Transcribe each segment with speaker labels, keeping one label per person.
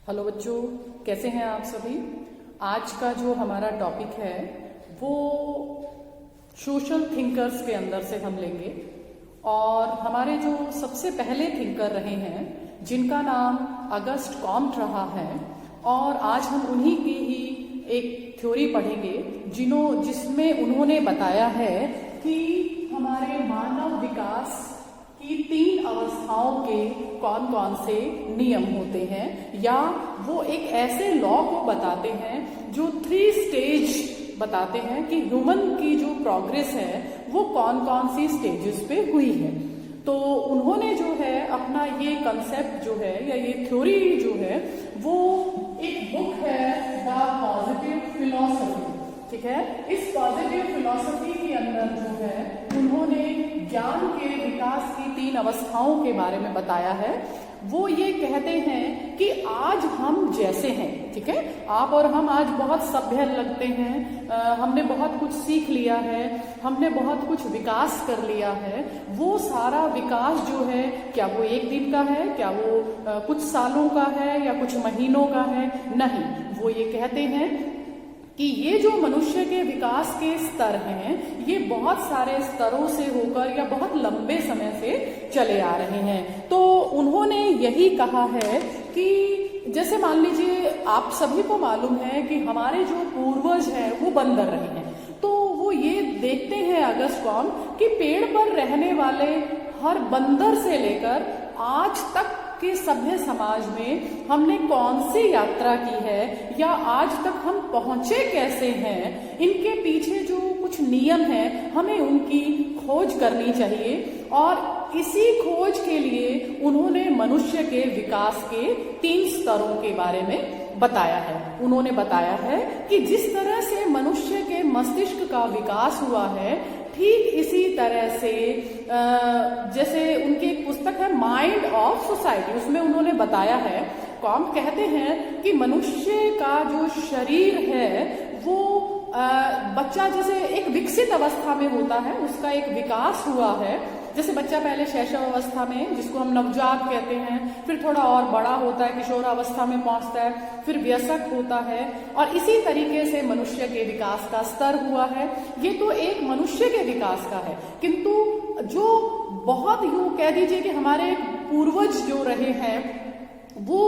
Speaker 1: Hello बच्चों, कैसे हैं आप सभी। आज का जो हमारा टॉपिक है वो सोशल थिंकर्स के अंदर से हम लेंगे। और हमारे जो सबसे पहले थिंकर रहे हैं जिनका नाम अगस्ट कॉम्ट रहा है, और आज हम उन्हीं की ही एक थ्योरी पढ़ेंगे जिसमें उन्होंने बताया है कि हमारे मानव विकास की 3 अवस्थाओं के कौन कौन से नियम होते हैं, या वो एक ऐसे लॉ को बताते हैं जो 3 स्टेज बताते हैं कि ह्यूमन की जो प्रोग्रेस है वो कौन कौन सी स्टेजेस पे हुई है। तो उन्होंने जो है अपना ये कंसेप्ट जो है या ये थ्योरी जो है वो एक बुक है द पॉजिटिव फिलॉसफी। ठीक है, इस पॉजिटिव फिलॉसफी के अंदर जो है उन्होंने ज्ञान के विकास की 3 अवस्थाओं के बारे में बताया है। वो ये कहते हैं कि आज हम जैसे हैं, ठीक है, आप और हम आज बहुत सभ्य लगते हैं, हमने बहुत कुछ सीख लिया है, हमने बहुत कुछ विकास कर लिया है। वो सारा विकास जो है क्या वो एक दिन का है, क्या वो कुछ सालों का है या कुछ महीनों का है? नहीं, वो ये कहते हैं कि ये जो मनुष्य के विकास के स्तर हैं ये बहुत सारे स्तरों से होकर या बहुत लंबे समय से चले आ रहे हैं। तो उन्होंने यही कहा है कि जैसे मान लीजिए आप सभी को मालूम है कि हमारे जो पूर्वज हैं वो बंदर रहे हैं, तो वो ये देखते हैं अगस्ट कॉम्ट कि पेड़ पर रहने वाले हर बंदर से लेकर आज तक के सभ्य समाज में हमने कौन सी यात्रा की है या आज तक हम पहुंचे कैसे हैं, इनके पीछे जो कुछ नियम हैं हमें उनकी खोज करनी चाहिए। और इसी खोज के लिए उन्होंने मनुष्य के विकास के 3 स्तरों के बारे में बताया है। उन्होंने बताया है कि जिस तरह से मनुष्य के मस्तिष्क का विकास हुआ है, ठीक इसी तरह से जैसे उनकी एक पुस्तक है माइंड ऑफ सोसाइटी, उसमें उन्होंने बताया है, कॉम्ट कहते हैं कि मनुष्य का जो शरीर है वो बच्चा जैसे एक विकसित अवस्था में होता है, उसका एक विकास हुआ है। जैसे बच्चा पहले शैशव अवस्था में, जिसको हम नवजात कहते हैं, फिर थोड़ा और बड़ा होता है, किशोरावस्था में पहुंचता है, फिर वयस्क होता है, और इसी तरीके से मनुष्य के विकास का स्तर हुआ है। ये तो एक मनुष्य के विकास का है, किंतु जो बहुत यूं कह दीजिए कि हमारे पूर्वज जो रहे हैं वो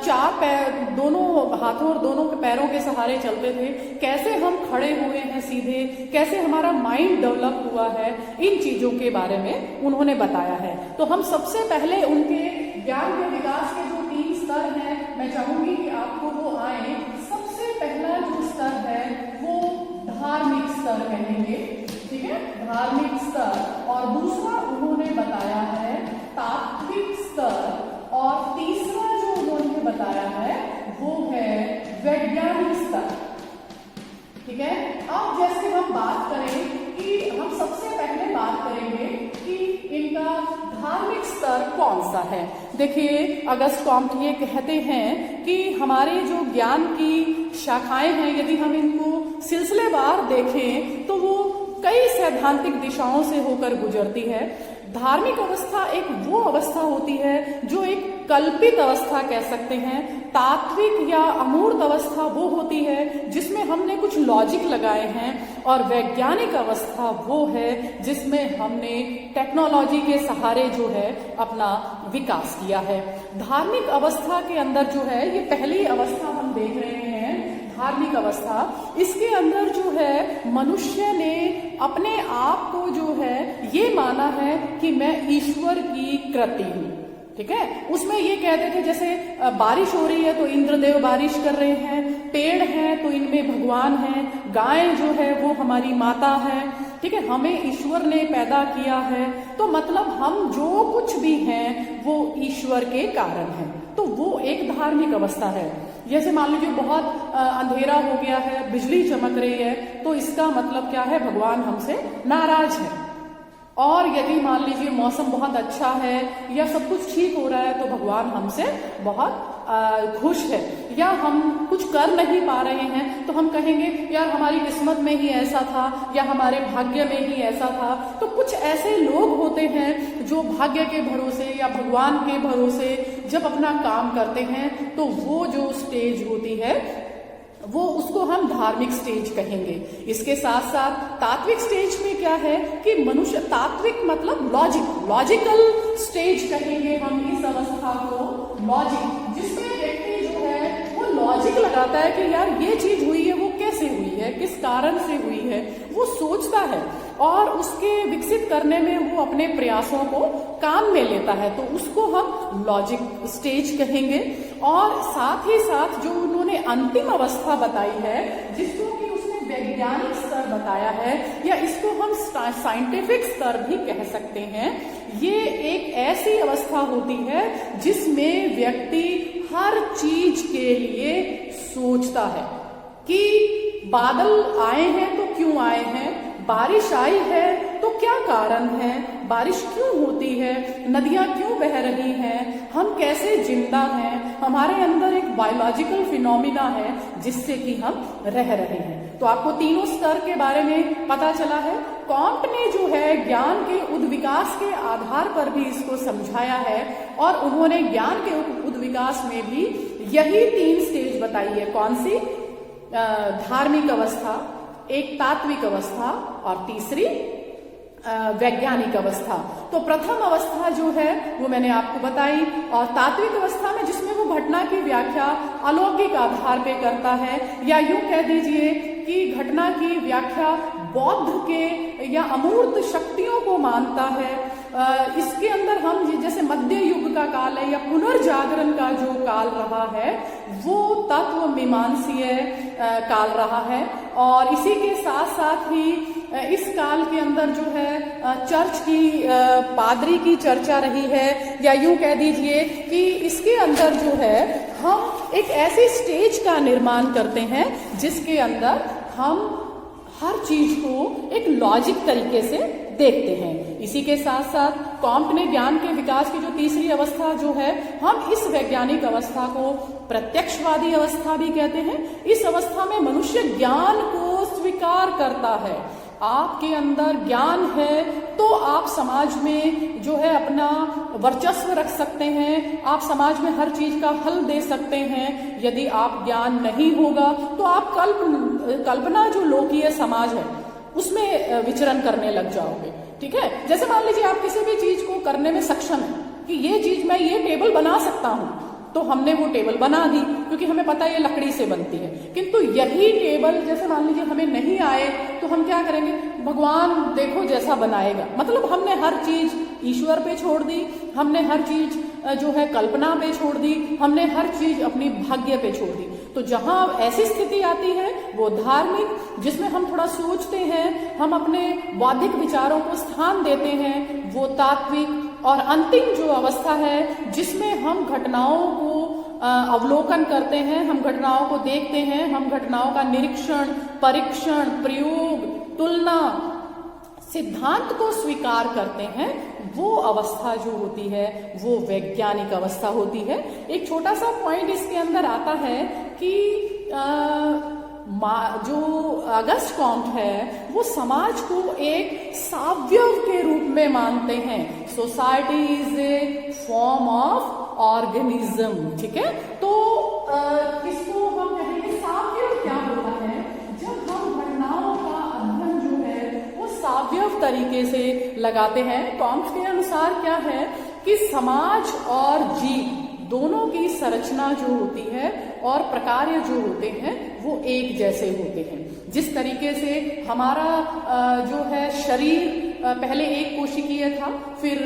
Speaker 1: 4 पैर, दोनों हाथों और दोनों के पैरों के सहारे चलते थे, कैसे हम खड़े हुए हैं सीधे, कैसे हमारा माइंड डेवलप हुआ है, इन चीजों के बारे में उन्होंने बताया है। तो हम सबसे पहले उनके ज्ञान के विकास के जो 3 स्तर हैं, मैं चाहूंगी कि आपको वो आए। सबसे पहला जो स्तर है वो धार्मिक स्तर कहेंगे, ठीक है, धार्मिक स्तर। और दूसरा उन्होंने बताया है तात्विक स्तर, और तीसरा जो उन्होंने बताया है वो है वैज्ञानिक स्तर। ठीक है, अब जैसे हम बात करें कि हम सबसे पहले बात करेंगे कि इनका धार्मिक स्तर कौन सा है। देखिए, अगस्ट कॉम्ट ये कहते हैं कि हमारे जो ज्ञान की शाखाएं हैं, यदि हम इनको सिलसिलेवार देखें तो वो कई सैद्धांतिक दिशाओं से होकर गुजरती है। धार्मिक अवस्था एक वो अवस्था होती है जो एक कल्पित अवस्था कह सकते हैं। तात्विक या अमूर्त अवस्था वो होती है जिसमें हमने कुछ लॉजिक लगाए हैं, और वैज्ञानिक अवस्था वो है जिसमें हमने टेक्नोलॉजी के सहारे जो है अपना विकास किया है। धार्मिक अवस्था के अंदर जो है, ये पहली अवस्था हम देख रहे हैं, धार्मिक अवस्था, इसके अंदर जो है मनुष्य ने अपने आप को जो है ये माना है कि मैं ईश्वर की कृति हूं। ठीक है, उसमें ये कहते थे जैसे बारिश हो रही है तो इंद्रदेव बारिश कर रहे हैं, पेड़ हैं तो इनमें भगवान हैं, गाय जो है वो हमारी माता है, ठीक है, हमें ईश्वर ने पैदा किया है, तो मतलब हम जो कुछ भी हैं वो ईश्वर के कारण हैं। तो वो एक धार्मिक अवस्था है। जैसे मान लीजिए बहुत अंधेरा हो गया है, बिजली चमक रही है, तो इसका मतलब क्या है, भगवान हमसे नाराज है। और यदि मान लीजिए मौसम बहुत अच्छा है या सब कुछ ठीक हो रहा है तो भगवान हमसे बहुत खुश है। या हम कुछ कर नहीं पा रहे हैं तो हम कहेंगे यार हमारी किस्मत में ही ऐसा था या हमारे भाग्य में ही ऐसा था। तो कुछ ऐसे लोग होते हैं जो भाग्य के भरोसे या भगवान के भरोसे जब अपना काम करते हैं तो वो जो स्टेज होती है वो उसको हम धार्मिक स्टेज कहेंगे। इसके साथ साथ तात्विक स्टेज में क्या है कि मनुष्य, तात्विक मतलब लॉजिकल स्टेज कहेंगे हम इस अवस्था को, लॉजिक, जिसमें व्यक्ति जो है वो लॉजिक लगाता है कि यार ये चीज हुई है, वो कैसे हुई है, किस कारण से हुई है, वो सोचता है और उसके विकसित करने में वो अपने प्रयासों को काम में लेता है, तो उसको हम लॉजिक स्टेज कहेंगे। और साथ ही साथ जो उन्होंने अंतिम अवस्था बताई है, जिसको कि उसने वैज्ञानिक स्तर बताया है, या इसको हम साइंटिफिक स्तर भी कह सकते हैं, ये एक ऐसी अवस्था होती है जिसमें व्यक्ति हर चीज के लिए सोचता है कि बादल आए हैं तो क्यों आए हैं, बारिश आई है तो क्या कारण है, बारिश क्यों होती है, नदियां क्यों बह रही हैं, हम कैसे जिंदा हैं, हमारे अंदर एक बायोलॉजिकल फिनोमिना है जिससे कि हम रह रहे हैं। तो आपको तीनों स्तर के बारे में पता चला है। कॉम्ट ने जो है ज्ञान के उद्विकास के आधार पर भी इसको समझाया है और उन्होंने ज्ञान के उद्विकास में भी यही 3 स्टेज बताई है। कौन सी? धार्मिक अवस्था, एक तात्विक अवस्था और तीसरी वैज्ञानिक अवस्था। तो प्रथम अवस्था जो है वो मैंने आपको बताई, और तात्विक अवस्था में जिसमें वो घटना की व्याख्या अलौकिक आधार पे करता है, या यूं कह दीजिए कि घटना की व्याख्या बौद्ध के या अमूर्त शक्तियों को मानता है। इसके अंदर हम जैसे मध्य युग का काल है या पुनर्जागरण का जो काल रहा है वो तत्व मीमांसीय काल रहा है, और इसी के साथ साथ ही इस काल के अंदर जो है चर्च की पादरी की चर्चा रही है, या यूं कह दीजिए कि इसके अंदर जो है हम एक ऐसी स्टेज का निर्माण करते हैं जिसके अंदर हम हर चीज को एक लॉजिक तरीके से देखते हैं। इसी के साथ साथ कॉम्ट ने ज्ञान के विकास की जो तीसरी अवस्था जो है, हम इस वैज्ञानिक अवस्था को प्रत्यक्षवादी अवस्था भी कहते हैं। इस अवस्था में मनुष्य ज्ञान को स्वीकार करता है। आपके अंदर ज्ञान है तो आप समाज में जो है अपना वर्चस्व रख सकते हैं, आप समाज में हर चीज का हल दे सकते हैं। यदि आप ज्ञान नहीं होगा तो आप कल्पना जो लोकीय समाज है उसमें विचरण करने लग जाओगे। ठीक है, जैसे मान लीजिए आप किसी भी चीज को करने में सक्षम है कि ये चीज मैं ये टेबल बना सकता हूं, तो हमने वो टेबल बना दी क्योंकि हमें पता है ये लकड़ी से बनती है। किंतु यही टेबल जैसे मान लीजिए हमें नहीं आए तो हम क्या करेंगे, भगवान देखो जैसा बनाएगा, मतलब हमने हर चीज ईश्वर पे छोड़ दी, हमने हर चीज जो है कल्पना पे छोड़ दी, हमने हर चीज अपनी भाग्य पे छोड़ दी। तो जहां ऐसी स्थिति आती है वो धार्मिक, जिसमें हम थोड़ा सोचते हैं, हम अपने बौद्धिक विचारों को स्थान देते हैं, वो तात्विक, और अंतिम जो अवस्था है जिसमें हम घटनाओं को अवलोकन करते हैं, हम घटनाओं को देखते हैं, हम घटनाओं का निरीक्षण, परीक्षण, प्रयोग, तुलना, सिद्धांत को स्वीकार करते हैं, वो अवस्था जो होती है वो वैज्ञानिक अवस्था होती है। एक छोटा सा पॉइंट इसके अंदर आता है कि जो अगस्ट कॉम्ट है वो समाज को एक सावयव के रूप में मानते हैं। Society is a form of organism. ठीक है, तो इसको हम कहेंगे सावयव क्या होता है, जब हम घटनाओं का अध्ययन जो है वो सावयव तरीके से लगाते हैं। कॉम्ट के अनुसार क्या है कि समाज और जीव दोनों की संरचना जो होती है और प्रकार्य जो होते हैं वो एक जैसे होते हैं। जिस तरीके से हमारा जो है शरीर पहले एक कोशिकीय था, फिर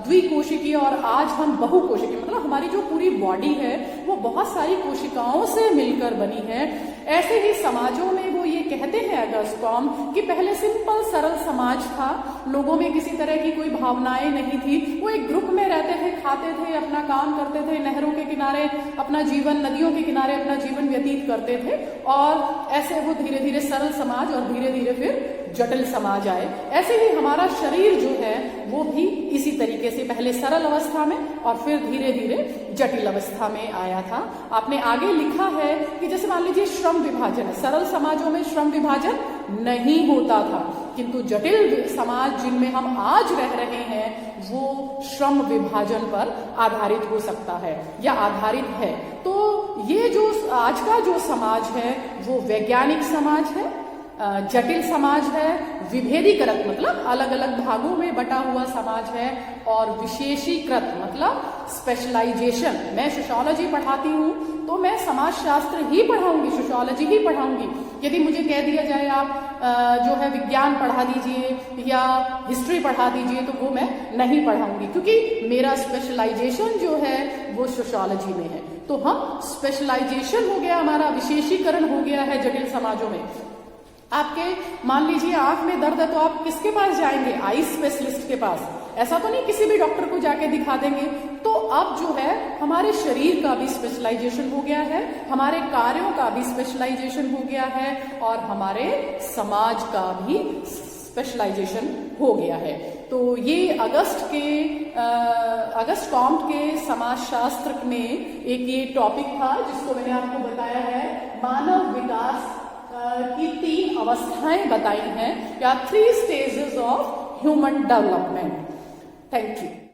Speaker 1: द्विकोशिकीय, और आज हम बहुकोशिकीय, मतलब हमारी जो पूरी बॉडी है वो बहुत सारी कोशिकाओं से मिलकर बनी है। ऐसे ही समाजों में वो ये कहते हैं अगस्ट कॉम्ट कि पहले सिंपल सरल समाज था, लोगों में किसी तरह की कोई भावनाएं नहीं थी, वो एक ग्रुप में रहते थे, खाते थे, अपना काम करते थे, नहरों के किनारे अपना जीवन, नदियों के किनारे अपना जीवन व्यतीत करते थे, और ऐसे वो धीरे धीरे सरल समाज और धीरे धीरे फिर जटिल समाज आए। ऐसे ही हमारा शरीर जो है वो भी इसी तरीके से पहले सरल अवस्था में और फिर धीरे धीरे जटिल अवस्था में आया था। आपने आगे लिखा है कि जैसे मान लीजिए श्रम विभाजन है, सरल समाजों में श्रम विभाजन नहीं होता था, किंतु जटिल समाज जिनमें हम आज रह रहे हैं वो श्रम विभाजन पर आधारित हो सकता है या आधारित है। तो ये जो आज का जो समाज है वो वैज्ञानिक समाज है, जटिल समाज है, विभेदीकृत मतलब अलग अलग भागों में बटा हुआ समाज है, और विशेषीकृत मतलब स्पेशलाइजेशन। मैं सोशियोलॉजी पढ़ाती हूँ तो मैं समाजशास्त्र ही पढ़ाऊंगी, सोशियोलॉजी ही पढ़ाऊंगी। यदि मुझे कह दिया जाए आप जो है विज्ञान पढ़ा दीजिए या हिस्ट्री पढ़ा दीजिए तो वो मैं नहीं पढ़ाऊंगी, क्योंकि मेरा स्पेशलाइजेशन जो है वो सोशियोलॉजी में है। तो हम स्पेशलाइजेशन हो गया, हमारा विशेषीकरण हो गया है जटिल समाजों में। आपके मान लीजिए आंख में दर्द है तो आप किसके पास जाएंगे? आई स्पेशलिस्ट के पास। ऐसा तो नहीं किसी भी डॉक्टर को जाके दिखा देंगे। तो अब जो है हमारे शरीर का भी स्पेशलाइजेशन हो गया है, हमारे कार्यों का भी स्पेशलाइजेशन हो गया है, और हमारे समाज का भी स्पेशलाइजेशन हो गया है। तो ये अगस्ट कॉम्ट के समाजशास्त्र में एक ये टॉपिक था जिसको मैंने आपको बताया है, मानव विकास की 3 अवस्थाएं बताई हैं या 3 stages of human development. Thank you.